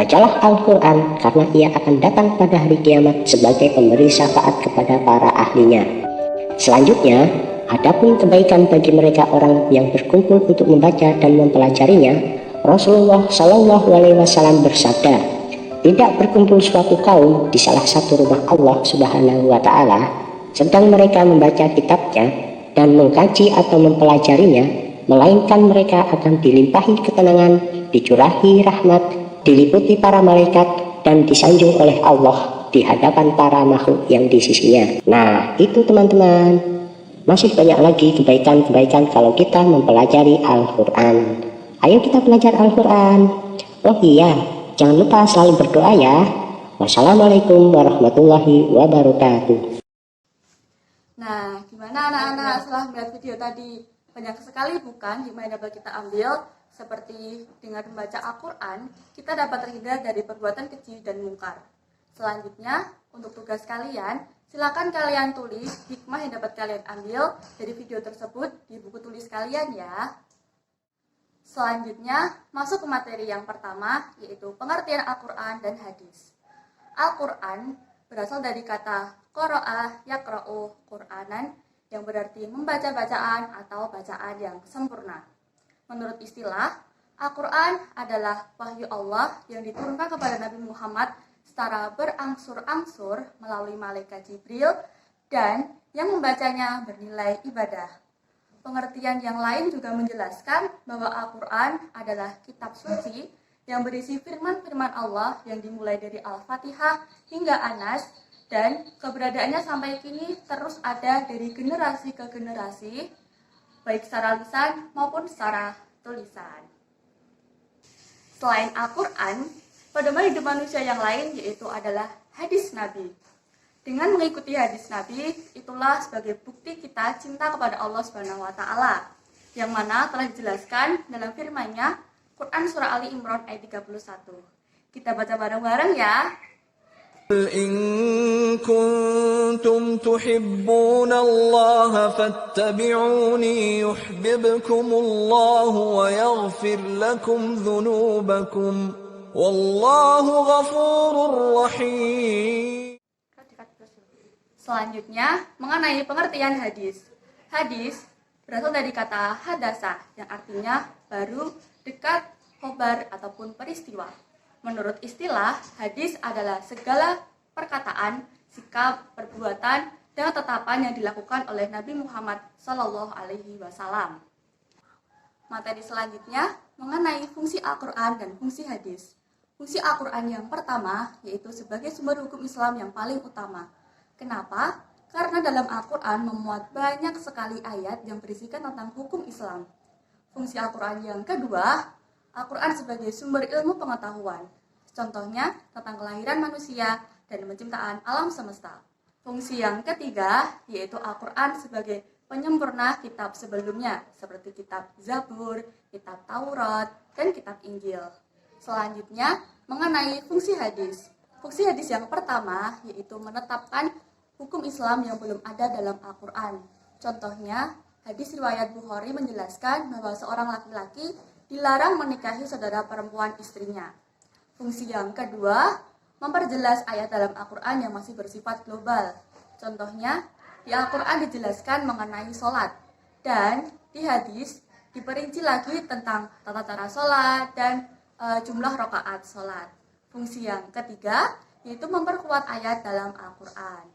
Bacalah Al-Quran karena ia akan datang pada hari kiamat sebagai pemberi syafaat kepada para ahlinya. Selanjutnya, adapun kebaikan bagi mereka orang yang berkumpul untuk membaca dan mempelajarinya, Rasulullah Shallallahu Alaihi Wasallam bersabda, tidak berkumpul suatu kaum di salah satu rumah Allah Subhanahu Wa Taala, sedang mereka membaca kitabnya dan mengkaji atau mempelajarinya, melainkan mereka akan dilimpahi ketenangan, dicurahi rahmat, diliputi para malaikat, dan disanjung oleh Allah di hadapan para makhluk yang di sisinya. Nah, itu teman-teman, masih banyak lagi kebaikan-kebaikan kalau kita mempelajari Al-Quran. Ayo kita belajar Al-Quran. Oh iya, jangan lupa selalu berdoa ya. Wassalamualaikum warahmatullahi wabarakatuh. Nah, gimana anak-anak setelah melihat video tadi? Banyak sekali bukan hikmah yang dapat kita ambil, seperti dengan membaca Al-Quran, kita dapat terhindar dari perbuatan keji dan mungkar. Selanjutnya, untuk tugas kalian, silakan kalian tulis hikmah yang dapat kalian ambil dari video tersebut di buku tulis kalian ya. Selanjutnya, masuk ke materi yang pertama, yaitu pengertian Al-Quran dan hadis. Al-Quran berasal dari kata qara'a yaqra'u Qur'anan, yang berarti membaca bacaan atau bacaan yang sempurna. Menurut istilah, Al-Quran adalah wahyu Allah yang diturunkan kepada Nabi Muhammad secara berangsur-angsur melalui malaikat Jibril dan yang membacanya bernilai ibadah. Pengertian yang lain juga menjelaskan bahwa Al-Quran adalah kitab suci yang berisi firman-firman Allah yang dimulai dari Al-Fatihah hingga An-Nas, dan keberadaannya sampai kini terus ada dari generasi ke generasi, baik secara lisan maupun secara tulisan. Selain Al-Quran, pedoman hidup manusia yang lain yaitu adalah hadis Nabi. Dengan mengikuti hadis Nabi, itulah sebagai bukti kita cinta kepada Allah Subhanahu wa Ta'ala, yang mana telah dijelaskan dalam firman-Nya Quran Surah Ali Imran ayat 31. Kita baca bareng-bareng ya. إن كنتم تحبون الله فاتبعوني يحببكم الله ويغفر لكم ذنوبكم والله غفور رحيم. Selanjutnya, mengenai pengertian hadis. Hadis berasal dari kata hadasa, yang artinya baru, dekat, khobar, ataupun peristiwa. Menurut istilah, hadis adalah segala perkataan, sikap, perbuatan, dan ketetapan yang dilakukan oleh Nabi Muhammad Shallallahu Alaihi Wasallam. Materi selanjutnya mengenai fungsi Al-Quran dan fungsi hadis. Fungsi Al-Quran yang pertama yaitu sebagai sumber hukum Islam yang paling utama. Kenapa? Karena dalam Al-Quran memuat banyak sekali ayat yang berisikan tentang hukum Islam. Fungsi Al-Quran yang kedua, Al-Quran sebagai sumber ilmu pengetahuan, contohnya tentang kelahiran manusia dan penciptaan alam semesta. Fungsi yang ketiga yaitu Al-Quran sebagai penyempurna kitab sebelumnya, seperti kitab Zabur, kitab Taurat, dan kitab Injil. Selanjutnya, mengenai fungsi hadis. Fungsi hadis yang pertama yaitu menetapkan hukum Islam yang belum ada dalam Al-Quran. Contohnya, hadis riwayat Bukhari menjelaskan bahwa seorang laki-laki dilarang menikahi saudara perempuan istrinya. Fungsi yang kedua, memperjelas ayat dalam Al-Quran yang masih bersifat global. Contohnya, di Al-Quran dijelaskan mengenai sholat, dan di hadis diperinci lagi tentang tata cara sholat dan jumlah rakaat sholat. Fungsi yang ketiga, yaitu memperkuat ayat dalam Al-Quran.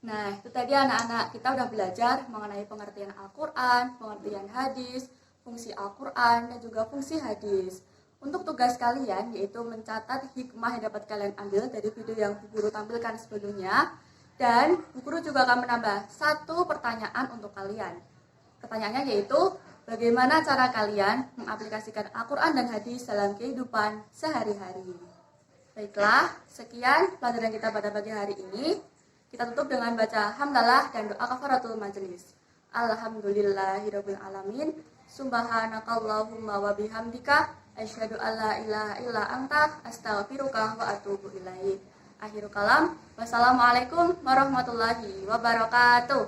Nah, itu tadi anak-anak, kita udah belajar mengenai pengertian Al-Quran, pengertian hadis, fungsi Al-Quran, dan juga fungsi hadis. Untuk tugas kalian yaitu mencatat hikmah yang dapat kalian ambil dari video yang Bu Guru tampilkan sebelumnya, dan Bu Guru juga akan menambah satu pertanyaan untuk kalian. Pertanyaannya yaitu, bagaimana cara kalian mengaplikasikan Al-Quran dan hadis dalam kehidupan sehari-hari? Baiklah, sekian pelajaran kita pada pagi hari ini. Kita tutup dengan baca hamdalah dan doa kafaratul majelis. Alhamdulillahirabbil alamin. Subhanakallahumma wa bihamdika asyhadu alla ilaha illa anta astaghfiruka wa atubu ilaik. Akhirul kalam. Wassalamualaikum warahmatullahi wabarakatuh.